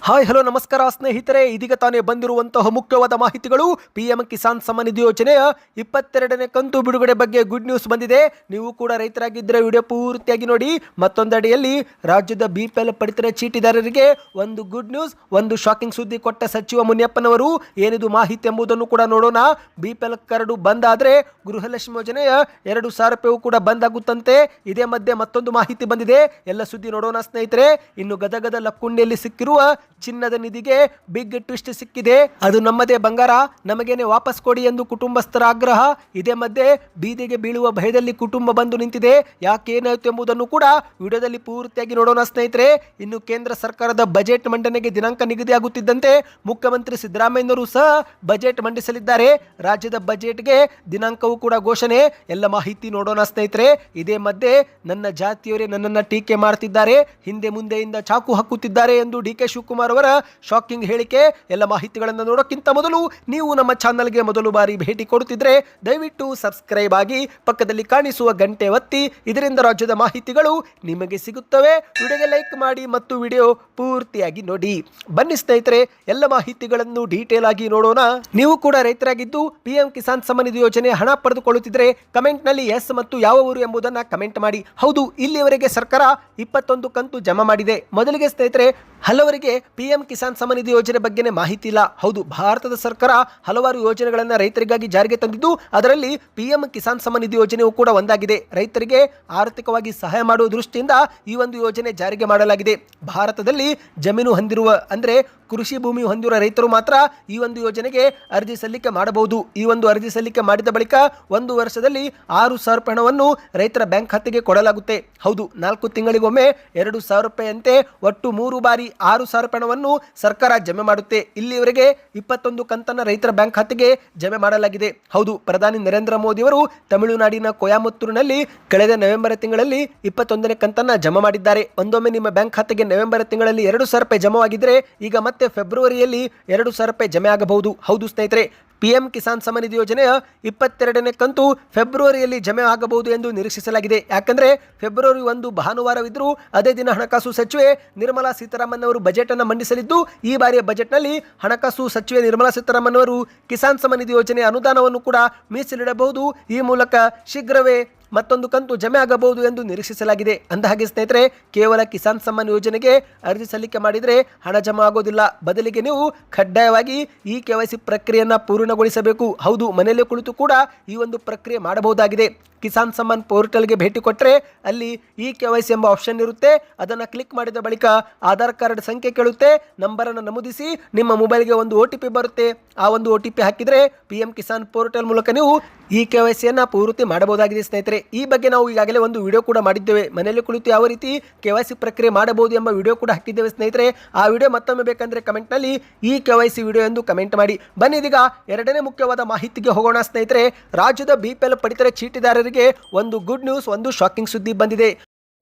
Hi hello ನಮಸ್ಕಾರ ಸ್ನೇಹಿತರೆ, ಇದೀಗ ತಾನೇ ಬಂದಿರುವಂತಹ ಮುಖ್ಯವಾದ ಮಾಹಿತಿಗಳು. ಪಿಎಂ ಕಿಸಾನ್ ಸಮ್ಮಾನ್ ನಿಧಿ ಯೋಜನೆಯ 22ನೇ ಕಂತು ಬಿಡುಗಡೆ ಬಗ್ಗೆ ಗುಡ್ ನ್ಯೂಸ್ ಬಂದಿದೆ. ನೀವು ಕೂಡ ರೈತರಾಗಿದ್ದರೆ ವಿಡಿಯೋ ಪೂರ್ತಿಯಾಗಿ ನೋಡಿ. ಮತ್ತೊಂದೆಡೆಯಲ್ಲಿ ರಾಜ್ಯದ ಬಿಪಿಎಲ್ ಪಡಿತರ ಚೀಟಿದಾರರಿಗೆ ಒಂದು ಗುಡ್ ನ್ಯೂಸ್, ಒಂದು ಶಾಕಿಂಗ್ ಸುದ್ದಿ ಕೊಟ್ಟ ಸಚಿವ ಮುನಿಯಪ್ಪನವರು. ಏನಿದು ಮಾಹಿತಿ ಎಂಬುದನ್ನು ಕೂಡ ನೋಡೋಣ. ಬಿಪಿಎಲ್ ಕಾರ್ಡು ಬಂದ್ ಆದ್ರೆ ಗೃಹಲಕ್ಷ್ಮಿ ಯೋಜನೆಯ 2,000 ರೂಪಾಯಿ ಕೂಡ ಬಂದ್ ಆಗುತ್ತಂತೆ. ಇದೇ ಮಧ್ಯೆ ಮತ್ತೊಂದು ಮಾಹಿತಿ ಬಂದಿದೆ. ಎಲ್ಲ ಸುದ್ದಿ ನೋಡೋಣ ಸ್ನೇಹಿತರೆ. ಇನ್ನು ಗದಗದ ಲಕ್ಕುಂಡಿಯಲ್ಲಿ ಸಿಕ್ಕಿರುವ ಚಿನ್ನದ ನಿಧಿಗೆ ಬಿಗ್ ಟ್ವಿಸ್ಟ್ ಸಿಕ್ಕಿದೆ. ಅದು ನಮ್ಮದೇ ಬಂಗಾರ, ನಮಗೇನೆ ವಾಪಸ್ ಕೊಡಿ ಎಂದು ಕುಟುಂಬಸ್ಥರ ಆಗ್ರಹ. ಇದೇ ಮಧ್ಯೆ ಬೀದಿಗೆ ಬೀಳುವ ಭಯದಲ್ಲಿ ಕುಟುಂಬ ಬಂದು ನಿಂತಿದೆ. ಯಾಕೇನಾಯಿತು ಎಂಬುದನ್ನು ಕೂಡ ವಿಡಿಯೋದಲ್ಲಿ ಪೂರ್ತಿಯಾಗಿ ನೋಡೋಣ ಸ್ನೇಹಿತರೆ. ಇನ್ನು ಕೇಂದ್ರ ಸರ್ಕಾರದ ಬಜೆಟ್ ಮಂಡನೆಗೆ ದಿನಾಂಕ ನಿಗದಿಯಾಗುತ್ತಿದ್ದಂತೆ ಮುಖ್ಯಮಂತ್ರಿ ಸಿದ್ದರಾಮಯ್ಯನವರು ಸಹ ಬಜೆಟ್ ಮಂಡಿಸಲಿದ್ದಾರೆ. ರಾಜ್ಯದ ಬಜೆಟ್ಗೆ ದಿನಾಂಕವೂ ಕೂಡ ಘೋಷಣೆ. ಎಲ್ಲ ಮಾಹಿತಿ ನೋಡೋಣ ಸ್ನೇಹಿತರೆ. ಇದೇ ಮಧ್ಯೆ ನನ್ನ ಜಾತಿಯವರೇ ನನ್ನನ್ನು ಟೀಕೆ ಮಾಡ್ತಿದ್ದಾರೆ, ಹಿಂದೆ ಮುಂದೆಯಿಂದ ಚಾಕು ಹಾಕುತ್ತಿದ್ದಾರೆ ಎಂದು ಡಿ.ಕೆ. ಶಿವಕುಮಾರ್ ಅವರ ಶಾಕಿಂಗ್ ಹೇಳಿಕೆ. ಎಲ್ಲ ಮಾಹಿತಿಗಳನ್ನು ನೋಡೋಕ್ಕಿಂತ ಮೊದಲು ನೀವು ನಮ್ಮ ಚಾನಲ್ಗೆ ಮೊದಲು ಬಾರಿ ಭೇಟಿ ಕೊಡುತ್ತಿದ್ರೆ ದಯವಿಟ್ಟು ಸಬ್ಸ್ಕ್ರೈಬ್ ಆಗಿ, ಪಕ್ಕದಲ್ಲಿ ಕಾಣಿಸುವ ಗಂಟೆ ಒತ್ತಿ. ಇದರಿಂದ ರಾಜ್ಯದ ಮಾಹಿತಿಗಳು ನಿಮಗೆ ಸಿಗುತ್ತವೆ. ವಿಡಿಯೋಗೆ ಲೈಕ್ ಮಾಡಿ ಮತ್ತು ವಿಡಿಯೋ ಪೂರ್ತಿಯಾಗಿ ನೋಡಿ. ಬನ್ನಿ ಸ್ನೇಹಿತರೆ, ಎಲ್ಲ ಮಾಹಿತಿಗಳನ್ನು ಡೀಟೇಲ್ ಆಗಿ ನೋಡೋಣ. ನೀವು ಕೂಡ ರೈತರಾಗಿದ್ದು ಪಿಎಂ ಕಿಸಾನ್ ಸಮ್ಮಾನ್ ನಿಧಿ ಯೋಜನೆ ಹಣ ಪಡೆದುಕೊಳ್ಳುತ್ತಿದ್ರೆ ಕಮೆಂಟ್ ನಲ್ಲಿ ಎಸ್ ಮತ್ತು ಯಾವ ಊರು ಎಂಬುದನ್ನು ಕಮೆಂಟ್ ಮಾಡಿ. ಹೌದು, ಇಲ್ಲಿಯವರೆಗೆ ಸರ್ಕಾರ 21 ಕಂತು ಜಮಾ ಮಾಡಿದೆ. ಮೊದಲಿಗೆ ಸ್ನೇಹಿತರೆ, ಹಲವರಿಗೆ ಪಿಎಂ ಕಿಸಾನ್ ಸಮ್ಮಾನ್ ನಿಧಿ ಯೋಜನೆ ಬಗ್ಗೆ ಮಾಹಿತಿ ಇಲ್ಲ. ಹೌದು, ಭಾರತದ ಸರ್ಕಾರ ಹಲವಾರು ಯೋಜನೆಗಳನ್ನು ರೈತರಿಗಾಗಿ ಜಾರಿಗೆ ತಂದಿದ್ದು ಅದರಲ್ಲಿ ಪಿಎಂ ಕಿಸಾನ್ ಸಮ್ಮಾನ್ ನಿಧಿ ಯೋಜನೆಯೂ ಕೂಡ ಒಂದಾಗಿದೆ. ರೈತರಿಗೆ ಆರ್ಥಿಕವಾಗಿ ಸಹಾಯ ಮಾಡುವ ದೃಷ್ಟಿಯಿಂದ ಈ ಒಂದು ಯೋಜನೆ ಜಾರಿಗೆ ಮಾಡಲಾಗಿದೆ. ಭಾರತದಲ್ಲಿ ಜಮೀನು ಹೊಂದಿರುವ ಅಂದ್ರೆ ಕೃಷಿ ಭೂಮಿ ಹೊಂದಿರುವ ರೈತರು ಮಾತ್ರ ಈ ಒಂದು ಯೋಜನೆಗೆ ಅರ್ಜಿ ಸಲ್ಲಿಕೆ ಮಾಡಬಹುದು. ಈ ಒಂದು ಅರ್ಜಿ ಸಲ್ಲಿಕೆ ಮಾಡಿದ ಬಳಿಕ 1 ವರ್ಷದಲ್ಲಿ 6,000 ರೂಪಾಯಿ ಹಣವನ್ನು ರೈತರ ಬ್ಯಾಂಕ್ ಖಾತೆಗೆ ಕೊಡಲಾಗುತ್ತೆ. ಹೌದು, 4 ತಿಂಗಳಿಗೊಮ್ಮೆ 2,000 ರೂಪಾಯಿ ಅಂತೆ ಒಟ್ಟು 3 ಬಾರಿ 6,000 ರೂಪಾಯಿ ಹಣವನ್ನು ಸರ್ಕಾರ ಜಮೆ ಮಾಡುತ್ತೆ. ಇಲ್ಲಿಯವರೆಗೆ 21 ಕಂತನ್ನ ರೈತರ ಬ್ಯಾಂಕ್ ಖಾತೆಗೆ ಜಮೆ ಮಾಡಲಾಗಿದೆ. ಹೌದು, ಪ್ರಧಾನಿ ನರೇಂದ್ರ ಮೋದಿ ಅವರು ತಮಿಳುನಾಡಿನ ಕೊಯಮತ್ತೂರಿನಲ್ಲಿ ಕಳೆದ ನವೆಂಬರ್ ತಿಂಗಳಲ್ಲಿ 21ನೇ ಕಂತನ್ನ ಜಮಾ ಮಾಡಿದ್ದಾರೆ. ಒಂದೊಮ್ಮೆ ನಿಮ್ಮ ಬ್ಯಾಂಕ್ ಖಾತೆಗೆ ನವೆಂಬರ್ ತಿಂಗಳಲ್ಲಿ 2,000 ರೂಪಾಯಿ ಜಮವಾಗಿದ್ರೆ ಈಗ ಮತ್ತೆ ಫೆಬ್ರವರಿಯಲ್ಲಿ 2,000 ರೂಪಾಯಿ ಜಮೆ ಆಗಬಹುದು. ಹೌದು ಸ್ನೇಹಿತರೆ, ಪಿಎಂ ಕಿಸಾನ್ ಸಮ್ಮಾನ್ ನಿಧಿ ಯೋಜನೆಯ 22ನೇ ಕಂತು ಫೆಬ್ರವರಿಯಲ್ಲಿ ಜಮೆ ಆಗಬಹುದು ಎಂದು ನಿರೀಕ್ಷಿಸಲಾಗಿದೆ. ಯಾಕಂದ್ರೆ ಫೆಬ್ರವರಿ 1 ಭಾನುವಾರವಿದ್ದರೂ ಅದೇ ದಿನ ಹಣಕಾಸು ಸಚಿವೆ ನಿರ್ಮಲಾ ಸೀತಾರಾಮನ್ ಅವರು ಬಜೆಟ್ ಅನ್ನು ಮಂಡಿಸಲಿದ್ದು, ಈ ಬಾರಿಯ ಬಜೆಟ್ನಲ್ಲಿ ಹಣಕಾಸು ಸಚಿವೆ ನಿರ್ಮಲಾ ಸೀತಾರಾಮನ್ ಅವರು ಕಿಸಾನ್ ಸಮ್ಮಾನ್ ನಿಧಿ ಯೋಜನೆಯ ಅನುದಾನವನ್ನು ಕೂಡ ಮೀಸಲಿಡಬಹುದು. ಈ ಮೂಲಕ ಶೀಘ್ರವೇ ಮತ್ತೊಂದು ಕಂತು ಜಮೆ ಆಗಬಹುದು ಎಂದು ನಿರೀಕ್ಷಿಸಲಾಗಿದೆ. ಅಂದಹಾಗೆ ಸ್ನೇಹಿತರೆ, ಕೇವಲ ಕಿಸಾನ್ ಸಮ್ಮಾನ್ ಯೋಜನೆಗೆ ಅರ್ಜಿ ಸಲ್ಲಿಕೆ ಮಾಡಿದರೆ ಹಣ ಜಮಾ ಆಗೋದಿಲ್ಲ. ಬದಲಿಗೆ ನೀವು ಕಡ್ಡಾಯವಾಗಿ ಈ KYC ಪ್ರಕ್ರಿಯೆಯನ್ನು ಪೂರ್ಣಗೊಳಿಸಬೇಕು. ಹೌದು, ಮನೆಯಲ್ಲೇ ಕುಳಿತು ಕೂಡ ಈ ಒಂದು ಪ್ರಕ್ರಿಯೆ ಮಾಡಬಹುದಾಗಿದೆ. ಕಿಸಾನ್ ಸಮ್ಮಾನ್ ಪೋರ್ಟಲ್ಗೆ ಭೇಟಿ ಕೊಟ್ಟರೆ ಅಲ್ಲಿ ಈ KYC ಎಂಬ ಆಪ್ಷನ್ ಇರುತ್ತೆ. ಅದನ್ನು ಕ್ಲಿಕ್ ಮಾಡಿದ ಬಳಿಕ ಆಧಾರ್ ಕಾರ್ಡ್ ಸಂಖ್ಯೆ ಕೇಳುತ್ತೆ. ನಂಬರನ್ನು ನಮೂದಿಸಿ ನಿಮ್ಮ ಮೊಬೈಲ್ಗೆ ಒಂದು OTP ಬರುತ್ತೆ. ಆ ಒಂದು OTP ಹಾಕಿದರೆ ಪಿಎಂ ಕಿಸಾನ್ ಪೋರ್ಟಲ್ ಮೂಲಕ ನೀವು ಈ KYCಯನ್ನು ಪೂರ್ತಿ ಮಾಡಬಹುದಾಗಿದೆ. ಸ್ನೇಹಿತರೆ, ಈ ಬಗ್ಗೆ ನಾವು ಈಗಾಗಲೇ ಒಂದು ವಿಡಿಯೋ ಕೂಡ ಮಾಡಿದ್ದೇವೆ. ಮನೆಯಲ್ಲಿ ಕುಳಿತು ಯಾವ ರೀತಿ KYC ಪ್ರಕ್ರಿಯೆ ಮಾಡಬಹುದು ಎಂಬ ವಿಡಿಯೋ ಕೂಡ ಹಾಕಿದ್ದೇವೆ ಸ್ನೇಹಿತರೆ. ಆ ವಿಡಿಯೋ ಮತ್ತೊಮ್ಮೆ ಬೇಕಂದ್ರೆ ಕಮೆಂಟ್ನಲ್ಲಿ ಈ KYC ವಿಡಿಯೋ ಎಂದು ಕಮೆಂಟ್ ಮಾಡಿ. ಬನ್ನಿ, ಇದೀಗ ಎರಡನೇ ಮುಖ್ಯವಾದ ಮಾಹಿತಿಗೆ ಹೋಗೋಣ ಸ್ನೇಹಿತರೆ. ರಾಜ್ಯದ ಬಿಪಿಎಲ್ ಪಡಿತರ ಚೀಟಿದಾರರಿಗೆ ಒಂದು ಗುಡ್ ನ್ಯೂಸ್, ಒಂದು ಶಾಕಿಂಗ್ ಸುದ್ದಿ ಬಂದಿದೆ.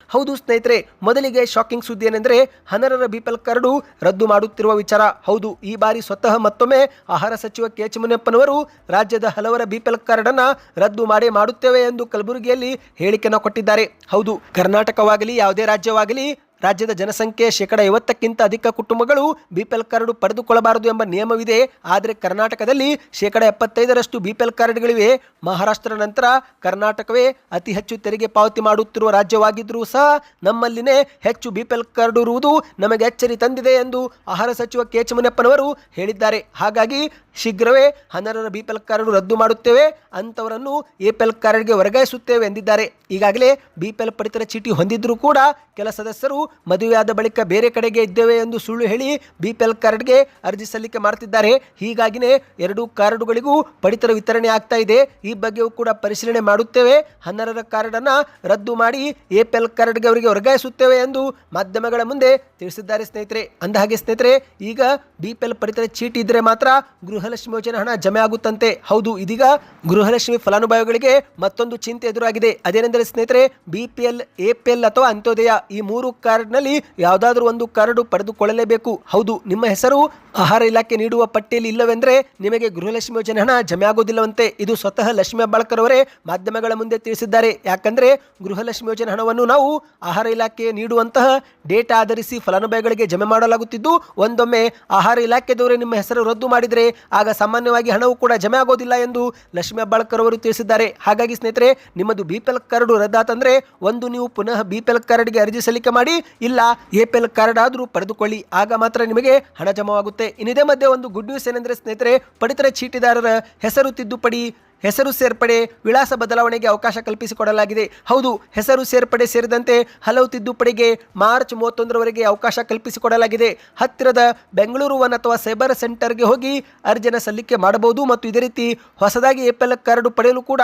ಹೌದು ಸ್ನೇಹಿತರೆ, ಮೊದಲಿಗೆ ಶಾಕಿಂಗ್ ಸುದ್ದಿ ಏನೆಂದರೆ ಅನರ್ಹರ ಬಿಪಿಎಲ್ ಕಾರ್ಡು ರದ್ದು ಮಾಡುತ್ತಿರುವ ವಿಚಾರ. ಹೌದು, ಈ ಬಾರಿ ಸ್ವತಃ ಮತ್ತೊಮ್ಮೆ ಆಹಾರ ಸಚಿವ ಕೆ.ಎಚ್. ಮುನಿಯಪ್ಪನವರು ರಾಜ್ಯದ ಹಲವರ ಬಿಪಿಎಲ್ ಕಾರ್ಡನ್ನು ರದ್ದು ಮಾಡುತ್ತೇವೆ ಎಂದು ಕಲಬುರಗಿಯಲ್ಲಿ ಹೇಳಿಕೆಯನ್ನು ಕೊಟ್ಟಿದ್ದಾರೆ. ಹೌದು, ಕರ್ನಾಟಕವಾಗಲಿ ಯಾವುದೇ ರಾಜ್ಯವಾಗಲಿ ರಾಜ್ಯದ ಜನಸಂಖ್ಯೆ 50%ಕ್ಕಿಂತ ಅಧಿಕ ಕುಟುಂಬಗಳು ಬಿಪಿಎಲ್ ಕಾರ್ಡು ಪಡೆದುಕೊಳ್ಳಬಾರದು ಎಂಬ ನಿಯಮವಿದೆ. ಆದರೆ ಕರ್ನಾಟಕದಲ್ಲಿ 75% ಬಿಪಿಎಲ್ ಕಾರ್ಡ್ಗಳಿವೆ. ಮಹಾರಾಷ್ಟ್ರ ನಂತರ ಕರ್ನಾಟಕವೇ ಅತಿ ಹೆಚ್ಚು ತೆರಿಗೆ ಪಾವತಿ ಮಾಡುತ್ತಿರುವ ರಾಜ್ಯವಾಗಿದ್ದರೂ ಸಹ ನಮ್ಮಲ್ಲಿನೇ ಹೆಚ್ಚು ಬಿಪಿಎಲ್ ಕಾರ್ಡು ಇರುವುದು ನಮಗೆ ಎಚ್ಚರಿ ತಂದಿದೆ ಎಂದು ಆಹಾರ ಸಚಿವ ಕೆ.ಎಚ್. ಮುನಿಯಪ್ಪನವರು ಹೇಳಿದ್ದಾರೆ. ಹಾಗಾಗಿ ಶೀಘ್ರವೇ ಅನರ್ಹರ ಬಿಪಿಎಲ್ ಕಾರ್ಡು ರದ್ದು ಮಾಡುತ್ತೇವೆ, ಅಂತವರನ್ನು ಎಪಿಎಲ್ ಕಾರ್ಡ್ಗೆ ವರ್ಗಾಯಿಸುತ್ತೇವೆ ಎಂದಿದ್ದಾರೆ. ಈಗಾಗಲೇ ಬಿಪಿಎಲ್ ಪಡಿತರ ಚೀಟಿ ಹೊಂದಿದ್ರೂ ಕೂಡ ಕೆಲ ಸದಸ್ಯರು ಮದುವೆಯಾದ ಬಳಿಕ ಬೇರೆ ಕಡೆಗೆ ಇದ್ದೇವೆ ಎಂದು ಸುಳ್ಳು ಹೇಳಿ ಬಿಪಿಎಲ್ ಕಾರ್ಡ್ಗೆ ಅರ್ಜಿ ಸಲ್ಲಿಕೆ ಮಾಡುತ್ತಿದ್ದಾರೆ. ಹೀಗಾಗಿನೇ 2 ಕಾರ್ಡುಗಳಿಗೂ ಪಡಿತರ ವಿತರಣೆ ಆಗ್ತಾ ಇದೆ. ಈ ಬಗ್ಗೆಯೂ ಕೂಡ ಪರಿಶೀಲನೆ ಮಾಡುತ್ತೇವೆ. ಅನರ್ಹರ ಕಾರ್ಡನ್ನು ರದ್ದು ಮಾಡಿ ಎಪಿಎಲ್ ಕಾರ್ಡ್ಗೆ ಅವರಿಗೆ ವರ್ಗಾಯಿಸುತ್ತೇವೆ ಎಂದು ಮಾಧ್ಯಮಗಳ ಮುಂದೆ ತಿಳಿಸಿದ್ದಾರೆ ಸ್ನೇಹಿತರೆ. ಅಂದಹಾಗೆ ಸ್ನೇಹಿತರೆ, ಈಗ ಬಿಪಿಎಲ್ ಪಡಿತರ ಚೀಟಿ ಇದ್ರೆ ಮಾತ್ರ ಗೃಹಲಕ್ಷ್ಮಿ ಯೋಜನೆ ಹಣ ಜಮೆ ಆಗುತ್ತಂತೆ. ಹೌದು, ಇದೀಗ ಗೃಹಲಕ್ಷ್ಮಿ ಫಲಾನುಭವಿಗಳಿಗೆ ಮತ್ತೊಂದು ಚಿಂತೆ ಎದುರಾಗಿದೆ. ಅದೇನೆಂದರೆ ಸ್ನೇಹಿತರೆ, ಬಿಪಿಎಲ್, ಎಪಿಎಲ್ ಅಥವಾ ಅಂತ್ಯೋದಯ ಈ 3 ಕಾರ್ಡ್ನಲ್ಲಿ ಯಾವುದಾದ್ರೂ ಒಂದು ಕಾರ್ಡು ಪಡೆದುಕೊಳ್ಳಲೇಬೇಕು. ಹೌದು, ನಿಮ್ಮ ಹೆಸರು ಆಹಾರ ಇಲಾಖೆ ನೀಡುವ ಪಟ್ಟಿಯಲ್ಲಿ ಇಲ್ಲವೆಂದರೆ ನಿಮಗೆ ಗೃಹಲಕ್ಷ್ಮಿ ಯೋಜನೆ ಹಣ ಜಮೆ ಆಗೋದಿಲ್ಲವಂತೆ. ಇದು ಸ್ವತಃ ಲಕ್ಷ್ಮಿ ಹೆಬ್ಬಾಳ್ಕರ್ ಅವರೇ ಮಾಧ್ಯಮಗಳ ಮುಂದೆ ತಿಳಿಸಿದ್ದಾರೆ. ಯಾಕಂದ್ರೆ ಗೃಹಲಕ್ಷ್ಮಿ ಯೋಜನೆ ಹಣವನ್ನು ನಾವು ಆಹಾರ ಇಲಾಖೆ ನೀಡುವಂತಹ ಡೇಟಾ ಆಧರಿಸಿ ಫಲಾನುಭವಿಗಳಿಗೆ ಜಮೆ ಮಾಡಲಾಗುತ್ತಿದ್ದು, ಒಂದೊಮ್ಮೆ ಆಹಾರ ಇಲಾಖೆದವರೇ ನಿಮ್ಮ ಹೆಸರು ರದ್ದು ಮಾಡಿದರೆ ಆಗ ಸಾಮಾನ್ಯವಾಗಿ ಹಣವು ಕೂಡ ಜಮೆ ಆಗೋದಿಲ್ಲ ಎಂದು ಲಕ್ಷ್ಮಿ ಹೆಬ್ಬಾಳ್ಕರ್ ಅವರು ತಿಳಿಸಿದ್ದಾರೆ. ಹಾಗಾಗಿ ಸ್ನೇಹಿತರೆ, ನಿಮ್ಮದು BPL ಕಾರ್ಡು ರದ್ದಾತಂದ್ರೆ ಒಂದು ನೀವು ಪುನಃ BPL ಕಾರ್ಡ್ಗೆ ಅರ್ಜಿ ಸಲ್ಲಿಕೆ ಮಾಡಿ, ಇಲ್ಲ APL ಕಾರ್ಡ್ ಆದರೂ ಪಡೆದುಕೊಳ್ಳಿ, ಆಗ ಮಾತ್ರ ನಿಮಗೆ ಹಣ ಜಮಾವಾಗುತ್ತೆ. ಇನ್ನಿದೇ ಮಧ್ಯೆ ಒಂದು ಗುಡ್ ನ್ಯೂಸ್ ಏನೆಂದರೆ ಸ್ನೇಹಿತರೆ, ಪಡಿತರ ಚೀಟಿದಾರರ ಹೆಸರು ತಿದ್ದುಪಡಿ, ಹೆಸರು ಸೇರ್ಪಡೆ, ವಿಳಾಸ ಬದಲಾವಣೆಗೆ ಅವಕಾಶ ಕಲ್ಪಿಸಿಕೊಡಲಾಗಿದೆ. ಹೌದು, ಹೆಸರು ಸೇರ್ಪಡೆ ಸೇರಿದಂತೆ ಹಲವು ತಿದ್ದುಪಡಿಗೆ ಮಾರ್ಚ್ 31ರವರೆಗೆ ಅವಕಾಶ ಕಲ್ಪಿಸಿಕೊಡಲಾಗಿದೆ. ಹತ್ತಿರದ ಬೆಂಗಳೂರು ಒನ್ ಅಥವಾ ಸೈಬರ್ ಸೆಂಟರ್ಗೆ ಹೋಗಿ ಅರ್ಜಿಯನ್ನು ಸಲ್ಲಿಕೆ ಮಾಡಬಹುದು ಮತ್ತು ಇದೇ ರೀತಿ ಹೊಸದಾಗಿ APL ಕಾರ್ಡು ಪಡೆಯಲು ಕೂಡ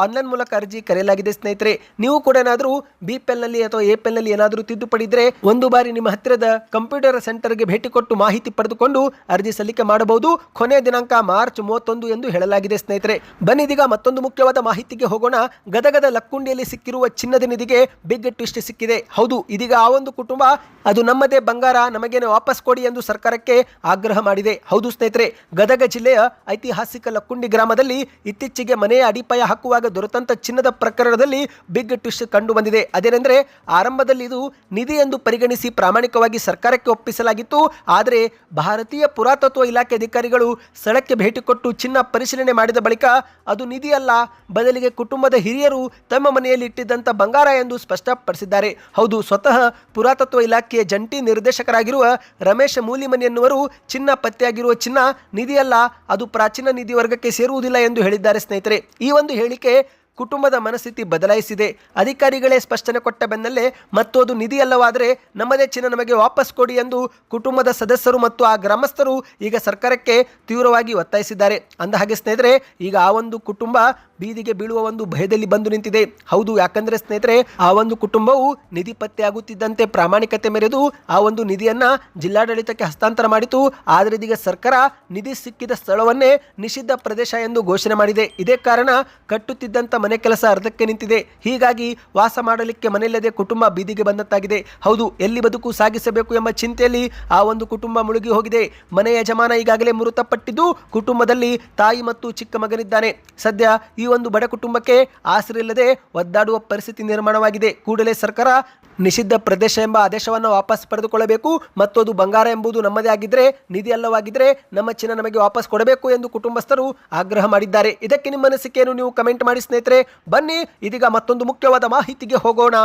ಆನ್ಲೈನ್ ಮೂಲಕ ಅರ್ಜಿ ಕರೆಯಲಾಗಿದೆ. ಸ್ನೇಹಿತರೆ, ನೀವು ಕೂಡ ಏನಾದರೂ BPL ನಲ್ಲಿ ಅಥವಾ APL ನಲ್ಲಿ ಏನಾದರೂ ತಿದ್ದುಪಡಿ ಇದ್ರೆ ಒಂದು ಬಾರಿ ನಿಮ್ಮ ಹತ್ತಿರದ ಕಂಪ್ಯೂಟರ್ ಸೆಂಟರ್ಗೆ ಭೇಟಿ ಕೊಟ್ಟು ಮಾಹಿತಿ ಪಡೆದುಕೊಂಡು ಅರ್ಜಿ ಸಲ್ಲಿಕೆ ಮಾಡಬಹುದು. ಕೊನೆಯ ದಿನಾಂಕ ಮಾರ್ಚ್ 31 ಎಂದು ಹೇಳಲಾಗಿದೆ. ಸ್ನೇಹಿತರೆ, ಬನ್ನಿ ಇದೀಗ ಮತ್ತೊಂದು ಮುಖ್ಯವಾದ ಮಾಹಿತಿಗೆ ಹೋಗೋಣ. ಗದಗದ ಲಕ್ಕುಂಡಿಯಲ್ಲಿ ಸಿಕ್ಕಿರುವ ಚಿನ್ನದ ನಿಧಿಗೆ ಬಿಗ್ ಟ್ವಿಸ್ಟ್ ಸಿಕ್ಕಿದೆ. ಹೌದು, ಇದೀಗ ಆ ಒಂದು ಕುಟುಂಬ ಅದು ನಮ್ಮದೇ ಬಂಗಾರ, ನಮಗೇನೆ ವಾಪಸ್ ಕೊಡಿ ಎಂದು ಸರ್ಕಾರಕ್ಕೆ ಆಗ್ರಹ ಮಾಡಿದೆ. ಹೌದು ಸ್ನೇಹಿತರೆ, ಗದಗ ಜಿಲ್ಲೆಯ ಐತಿಹಾಸಿಕ ಲಕ್ಕುಂಡಿ ಗ್ರಾಮದಲ್ಲಿ ಇತ್ತೀಚೆಗೆ ಮನೆಯ ಅಡಿಪಾಯ ಹಾಕುವಾಗ ದೊರೆತಂತ ಚಿನ್ನದ ಪ್ರಕರಣದಲ್ಲಿ ಬಿಗ್ ಟ್ವಿಸ್ಟ್ ಕಂಡು ಬಂದಿದೆ. ಅದೇನೆಂದರೆ, ಆರಂಭದಲ್ಲಿ ಇದು ನಿಧಿ ಎಂದು ಪರಿಗಣಿಸಿ ಪ್ರಾಮಾಣಿಕವಾಗಿ ಸರ್ಕಾರಕ್ಕೆ ಒಪ್ಪಿಸಲಾಗಿತ್ತು. ಆದರೆ ಭಾರತೀಯ ಪುರಾತತ್ವ ಇಲಾಖೆ ಅಧಿಕಾರಿಗಳು ಸ್ಥಳಕ್ಕೆ ಭೇಟಿ ಕೊಟ್ಟು ಚಿನ್ನ ಪರಿಶೀಲನೆ ಮಾಡಿದ ಬಳಿಕ ಅದು ನಿಧಿ ಅಲ್ಲ, ಬದಲಿಗೆ ಕುಟುಂಬದ ಹಿರಿಯರು ತಮ್ಮ ಮನೆಯಲ್ಲಿ ಇಟ್ಟಿದ್ದಂಥ ಬಂಗಾರ ಎಂದು ಸ್ಪಷ್ಟಪಡಿಸಿದ್ದಾರೆ. ಹೌದು, ಸ್ವತಃ ಪುರಾತತ್ವ ಇಲಾಖೆಯ ಜಂಟಿ ನಿರ್ದೇಶಕರಾಗಿರುವ ರಮೇಶ್ ಮೂಲಿಮನಿ ಎನ್ನುವರು ಚಿನ್ನ ಪತ್ತೆಯಾಗಿರುವ ಚಿನ್ನ ನಿಧಿ ಅಲ್ಲ, ಅದು ಪ್ರಾಚೀನ ನಿಧಿ ವರ್ಗಕ್ಕೆ ಸೇರುವುದಿಲ್ಲ ಎಂದು ಹೇಳಿದ್ದಾರೆ. ಸ್ನೇಹಿತರೆ, ಈ ಒಂದು ಹೇಳಿಕೆ ಕುಟುಂಬದ ಮನಸ್ಥಿತಿ ಬದಲಾಯಿಸಿದೆ. ಅಧಿಕಾರಿಗಳೇ ಸ್ಪಷ್ಟನೆ ಕೊಟ್ಟ ಬೆನ್ನಲ್ಲೇ ಮತ್ತು ಅದು ನಿಧಿ ಅಲ್ಲವಾದರೆ ನಮ್ಮದೇ ಚಿನ್ನ ನಮಗೆ ವಾಪಸ್ ಕೊಡಿ ಎಂದು ಕುಟುಂಬದ ಸದಸ್ಯರು ಮತ್ತು ಆ ಗ್ರಾಮಸ್ಥರು ಈಗ ಸರ್ಕಾರಕ್ಕೆ ತೀವ್ರವಾಗಿ ಒತ್ತಾಯಿಸಿದ್ದಾರೆ. ಅಂದಹಾಗೆ ಸ್ನೇಹಿತರೆ, ಈಗ ಆ ಒಂದು ಕುಟುಂಬ ಬೀದಿಗೆ ಬೀಳುವ ಒಂದು ಭಯದಲ್ಲಿ ಬಂದು ನಿಂತಿದೆ. ಹೌದು, ಯಾಕಂದ್ರೆ ಸ್ನೇಹಿತರೆ, ಆ ಒಂದು ಕುಟುಂಬವು ನಿಧಿ ಪತ್ತೆಯಾಗುತ್ತಿದ್ದಂತೆ ಪ್ರಾಮಾಣಿಕತೆ ಮೆರೆದು ಆ ಒಂದು ನಿಧಿಯನ್ನ ಜಿಲ್ಲಾಡಳಿತಕ್ಕೆ ಹಸ್ತಾಂತರ ಮಾಡಿತು. ಆದರೆ ಇದೀಗ ಸರ್ಕಾರ ನಿಧಿ ಸಿಕ್ಕಿದ ಸ್ಥಳವನ್ನೇ ನಿಷಿದ್ಧ ಪ್ರದೇಶ ಎಂದು ಘೋಷಣೆ ಮಾಡಿದೆ. ಇದೇ ಕಾರಣ ಕಟ್ಟುತ್ತಿದ್ದಂಥ ಮನೆ ಕೆಲಸ ಅರ್ಧಕ್ಕೆ ನಿಂತಿದೆ. ಹೀಗಾಗಿ ವಾಸ ಮಾಡಲಿಕ್ಕೆ ಮನೆಯಿಲ್ಲದೆ ಕುಟುಂಬ ಬೀದಿಗೆ ಬಂದಂತಾಗಿದೆ. ಹೌದು, ಎಲ್ಲಿ ಬದುಕು ಸಾಗಿಸಬೇಕು ಎಂಬ ಚಿಂತೆಯಲ್ಲಿ ಆ ಒಂದು ಕುಟುಂಬ ಮುಳುಗಿ ಹೋಗಿದೆ. ಮನೆಯ ಯಜಮಾನ ಈಗಾಗಲೇ ಮೃತಪಟ್ಟಿದ್ದು, ಕುಟುಂಬದಲ್ಲಿ ತಾಯಿ ಮತ್ತು ಚಿಕ್ಕ ಮಗನಿದ್ದಾನೆ. ಸದ್ಯ ಈ ಒಂದು ಬಡ ಕುಟುಂಬಕ್ಕೆ ಆಸರೆ ಇಲ್ಲದೆ ಒದ್ದಾಡುವ ಪರಿಸ್ಥಿತಿ ನಿರ್ಮಾಣವಾಗಿದೆ. ಕೂಡಲೇ ಸರ್ಕಾರ ನಿಷಿದ್ಧ ಪ್ರದೇಶ ಎಂಬ ಆದೇಶವನ್ನು ವಾಪಸ್ ಪಡೆದುಕೊಳ್ಳಬೇಕು ಮತ್ತು ಅದು ಬಂಗಾರ ಎಂಬುದು ನಮ್ಮದೇ ಆಗಿದ್ರೆ, ನಿಧಿ ಅಲ್ಲವಾಗಿದ್ರೆ ನಮ್ಮ ಚಿನ್ನ ನಮಗೆ ವಾಪಸ್ ಕೊಡಬೇಕು ಎಂದು ಕುಟುಂಬಸ್ಥರು ಆಗ್ರಹ ಮಾಡಿದ್ದಾರೆ. ಇದಕ್ಕೆ ನಿಮ್ಮ ಅನಿಸಿಕೆಯನ್ನು ನೀವು ಕಮೆಂಟ್ ಮಾಡಿ ಸ್ನೇಹಿತರೆ. ಬನ್ನಿ ಇದೀಗ ಮತ್ತೊಂದು ಮುಖ್ಯವಾದ ಮಾಹಿತಿಗೆ ಹೋಗೋಣ.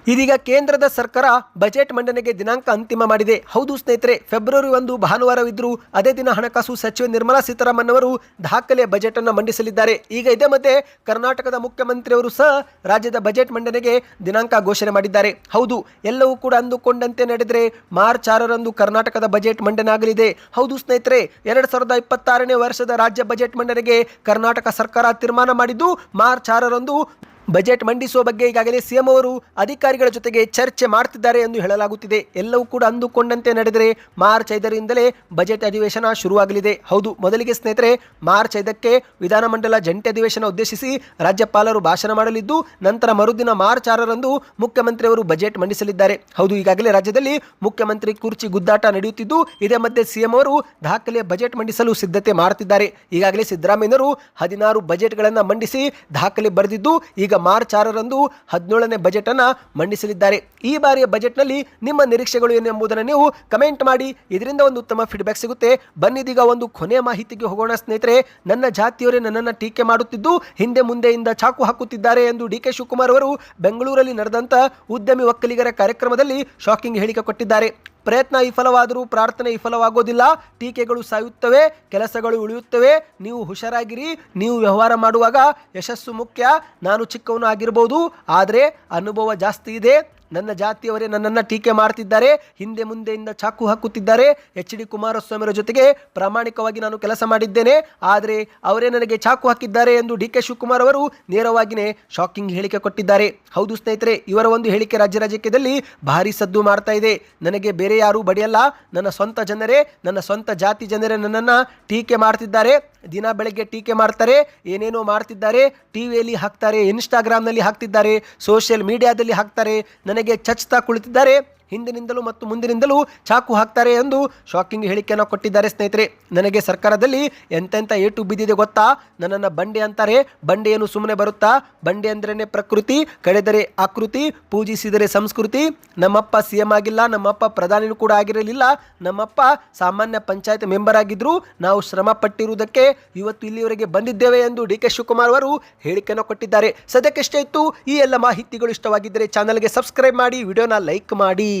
ಇದೀಗ ಕೇಂದ್ರದ ಸರ್ಕಾರ ಬಜೆಟ್ ಮಂಡನೆಗೆ ದಿನಾಂಕ ಅಂತಿಮ ಮಾಡಿದೆ. ಹೌದು ಸ್ನೇಹಿತರೆ, ಫೆಬ್ರವರಿ 1 ಭಾನುವಾರವಿದ್ದರೂ ಅದೇ ದಿನ ಹಣಕಾಸು ಸಚಿವೆ ನಿರ್ಮಲಾ ಸೀತಾರಾಮನ್ ಅವರು ದಾಖಲೆ ಬಜೆಟ್ ಅನ್ನು ಮಂಡಿಸಲಿದ್ದಾರೆ. ಈಗ ಇದೇ ಮಧ್ಯೆ ಕರ್ನಾಟಕದ ಮುಖ್ಯಮಂತ್ರಿಯವರು ಸಹ ರಾಜ್ಯದ ಬಜೆಟ್ ಮಂಡನೆಗೆ ದಿನಾಂಕ ಘೋಷಣೆ ಮಾಡಿದ್ದಾರೆ. ಹೌದು, ಎಲ್ಲವೂ ಕೂಡ ಅಂದುಕೊಂಡಂತೆ ನಡೆದರೆ ಮಾರ್ಚ್ 6ರಂದು ಕರ್ನಾಟಕದ ಬಜೆಟ್ ಮಂಡನೆ ಆಗಲಿದೆ. ಹೌದು ಸ್ನೇಹಿತರೆ, 2026ನೇ ವರ್ಷದ ರಾಜ್ಯ ಬಜೆಟ್ ಮಂಡನೆಗೆ ಕರ್ನಾಟಕ ಸರ್ಕಾರ ತೀರ್ಮಾನ ಮಾಡಿದ್ದು ಮಾರ್ಚ್ 6ರಂದು ಬಜೆಟ್ ಮಂಡಿಸುವ ಬಗ್ಗೆ ಈಗಾಗಲೇ ಸಿಎಂ ಅವರು ಅಧಿಕಾರಿಗಳ ಜೊತೆಗೆ ಚರ್ಚೆ ಮಾಡ್ತಿದ್ದಾರೆ ಎಂದು ಹೇಳಲಾಗುತ್ತಿದೆ. ಎಲ್ಲವೂ ಕೂಡ ಅಂದುಕೊಂಡಂತೆ ನಡೆದರೆ ಮಾರ್ಚ್ 5ರಿಂದಲೇ ಬಜೆಟ್ ಅಧಿವೇಶನ ಶುರುವಾಗಲಿದೆ. ಹೌದು, ಮೊದಲಿಗೆ ಸ್ನೇಹಿತರೆ, ಮಾರ್ಚ್ 5ಕ್ಕೆ ವಿಧಾನಮಂಡಲ ಜಂಟಿ ಅಧಿವೇಶನ ಉದ್ದೇಶಿಸಿ ರಾಜ್ಯಪಾಲರು ಭಾಷಣ ಮಾಡಲಿದ್ದು, ನಂತರ ಮರುದಿನ ಮಾರ್ಚ್ 6ರಂದು ಮುಖ್ಯಮಂತ್ರಿಯವರು ಬಜೆಟ್ ಮಂಡಿಸಲಿದ್ದಾರೆ. ಹೌದು, ಈಗಾಗಲೇ ರಾಜ್ಯದಲ್ಲಿ ಮುಖ್ಯಮಂತ್ರಿ ಕುರ್ಚಿ ಗುದ್ದಾಟ ನಡೆಯುತ್ತಿದ್ದು, ಇದೇ ಮಧ್ಯೆ ಸಿಎಂ ಅವರು ದಾಖಲೆ ಬಜೆಟ್ ಮಂಡಿಸಲು ಸಿದ್ಧತೆ ಮಾಡುತ್ತಿದ್ದಾರೆ. ಈಗಾಗಲೇ ಸಿದ್ದರಾಮಯ್ಯನವರು 16 ಬಜೆಟ್ಗಳನ್ನು ಮಂಡಿಸಿ ದಾಖಲೆ ಬರೆದಿದ್ದು, ಈಗ ಮಾರ್ಚ್ 6ರಂದು 17ನೇ ಬಜೆಟ್ ಅನ್ನ ಮಂಡಿಸಲಿದ್ದಾರೆ. ಈ ಬಾರಿಯ ಬಜೆಟ್ನಲ್ಲಿ ನಿಮ್ಮ ನಿರೀಕ್ಷೆಗಳು ಏನು ಎಂಬುದನ್ನು ನೀವು ಕಮೆಂಟ್ ಮಾಡಿ. ಇದರಿಂದ ಒಂದು ಉತ್ತಮ ಫೀಡ್ಬ್ಯಾಕ್ ಸಿಗುತ್ತೆ. ಬನ್ನಿದೀಗ ಒಂದು ಕೊನೆಯ ಮಾಹಿತಿಗೆ ಹೋಗೋಣ ಸ್ನೇಹಿತರೆ. ನನ್ನ ಜಾತಿಯವರೇ ನನ್ನನ್ನು ಟೀಕೆ ಮಾಡುತ್ತಿದ್ದು ಹಿಂದೆ ಮುಂದೆಯಿಂದ ಚಾಕು ಹಾಕುತ್ತಿದ್ದಾರೆ ಎಂದು DK ಶಿವಕುಮಾರ್ ಅವರು ಬೆಂಗಳೂರಲ್ಲಿ ನಡೆದಂತ ಉದ್ಯಮಿ ಒಕ್ಕಲಿಗರ ಕಾರ್ಯಕ್ರಮದಲ್ಲಿ ಶಾಕಿಂಗ್ ಹೇಳಿಕೆ ಕೊಟ್ಟಿದ್ದಾರೆ. ಪ್ರಯತ್ನ ವಿಫಲವಾದರೂ ಪ್ರಾರ್ಥನೆ ವಿಫಲವಾಗೋದಿಲ್ಲ. ಟೀಕೆಗಳು ಸಾಯುತ್ತವೆ, ಕೆಲಸಗಳು ಉಳಿಯುತ್ತವೆ. ನೀವು ಹುಷಾರಾಗಿರಿ. ನೀವು ವ್ಯವಹಾರ ಮಾಡುವಾಗ ಯಶಸ್ಸು ಮುಖ್ಯ. ನಾನು ಚಿಕ್ಕವನು ಆಗಿರಬಹುದು, ಆದರೆ ಅನುಭವ ಜಾಸ್ತಿ ಇದೆ. ನನ್ನ ಜಾತಿಯವರೇ ನನ್ನನ್ನು ಟೀಕೆ ಮಾಡ್ತಿದ್ದಾರೆ, ಹಿಂದೆ ಮುಂದೆಯಿಂದ ಚಾಕು ಹಾಕುತ್ತಿದ್ದಾರೆ. HD ಕುಮಾರಸ್ವಾಮಿಯವರ ಜೊತೆಗೆ ಪ್ರಾಮಾಣಿಕವಾಗಿ ನಾನು ಕೆಲಸ ಮಾಡಿದ್ದೇನೆ, ಆದರೆ ಅವರೇ ನನಗೆ ಚಾಕು ಹಾಕಿದ್ದಾರೆ ಎಂದು DK ಶಿವಕುಮಾರ್ ಅವರು ನೇರವಾಗಿಯೇ ಶಾಕಿಂಗ್ ಹೇಳಿಕೆ ಕೊಟ್ಟಿದ್ದಾರೆ. ಹೌದು ಸ್ನೇಹಿತರೆ, ಇವರ ಒಂದು ಹೇಳಿಕೆ ರಾಜ್ಯ ರಾಜಕೀಯದಲ್ಲಿ ಭಾರಿ ಸದ್ದು ಮಾಡ್ತಾ ಇದೆ. ನನಗೆ ಬೇರೆ ಯಾರೂ ಬಡಿಯಲ್ಲ, ನನ್ನ ಸ್ವಂತ ಜನರೇ, ನನ್ನ ಸ್ವಂತ ಜಾತಿ ಜನರೇ ನನ್ನನ್ನು ಟೀಕೆ ಮಾಡ್ತಿದ್ದಾರೆ. ದಿನ ಬೆಳಗ್ಗೆ ಟೀಕೆ ಮಾಡ್ತಾರೆ, ಏನೇನೋ ಮಾಡ್ತಿದ್ದಾರೆ. ಟಿವಿಯಲ್ಲಿ ಹಾಕ್ತಾರೆ, ಇನ್ಸ್ಟಾಗ್ರಾಮ್ನಲ್ಲಿ ಹಾಕ್ತಿದ್ದಾರೆ, ಸೋಷಿಯಲ್ ಮೀಡಿಯಾದಲ್ಲಿ ಹಾಕ್ತಾರೆ. ನನಗೆ ನನಗೆ ಚಚ್ತಾ ಕುಳಿತಿದ್ದಾರೆ, ಹಿಂದಿನಿಂದಲೂ ಮತ್ತು ಮುಂದಿನಿಂದಲೂ ಚಾಕು ಹಾಕ್ತಾರೆ ಎಂದು ಶಾಕಿಂಗ್ ಹೇಳಿಕೆಯನ್ನು ಕೊಟ್ಟಿದ್ದಾರೆ. ಸ್ನೇಹಿತರೆ, ನನಗೆ ಸರ್ಕಾರದಲ್ಲಿ ಎಂತೆಂಥ ಏಟು ಬಿದ್ದಿದೆ ಗೊತ್ತಾ? ನನ್ನನ್ನು ಬಂಡೆ ಅಂತಾರೆ. ಬಂಡೆ ಏನು ಸುಮ್ಮನೆ ಬರುತ್ತಾ? ಬಂಡೆ ಅಂದ್ರೇ ಪ್ರಕೃತಿ, ಕಳೆದರೆ ಆಕೃತಿ, ಪೂಜಿಸಿದರೆ ಸಂಸ್ಕೃತಿ. ನಮ್ಮಪ್ಪ CM ಆಗಿಲ್ಲ, ನಮ್ಮಪ್ಪ ಪ್ರಧಾನಿನೂ ಕೂಡ ಆಗಿರಲಿಲ್ಲ, ನಮ್ಮಪ್ಪ ಸಾಮಾನ್ಯ ಪಂಚಾಯತ್ ಮೆಂಬರ್ ಆಗಿದ್ರು. ನಾವು ಶ್ರಮ ಪಟ್ಟಿರುವುದಕ್ಕೆ ಇವತ್ತು ಇಲ್ಲಿವರೆಗೆ ಬಂದಿದ್ದೇವೆ ಎಂದು DK ಶಿವಕುಮಾರ್ ಅವರು ಹೇಳಿಕೆಯನ್ನು ಕೊಟ್ಟಿದ್ದಾರೆ. ಸದ್ಯಕ್ಕೆ ಇಷ್ಟ ಇತ್ತು. ಈ ಎಲ್ಲ ಮಾಹಿತಿಗಳು ಇಷ್ಟವಾಗಿದ್ದರೆ ಚಾನಲ್ಗೆ ಸಬ್ಸ್ಕ್ರೈಬ್ ಮಾಡಿ, ವಿಡಿಯೋನ ಲೈಕ್ ಮಾಡಿ.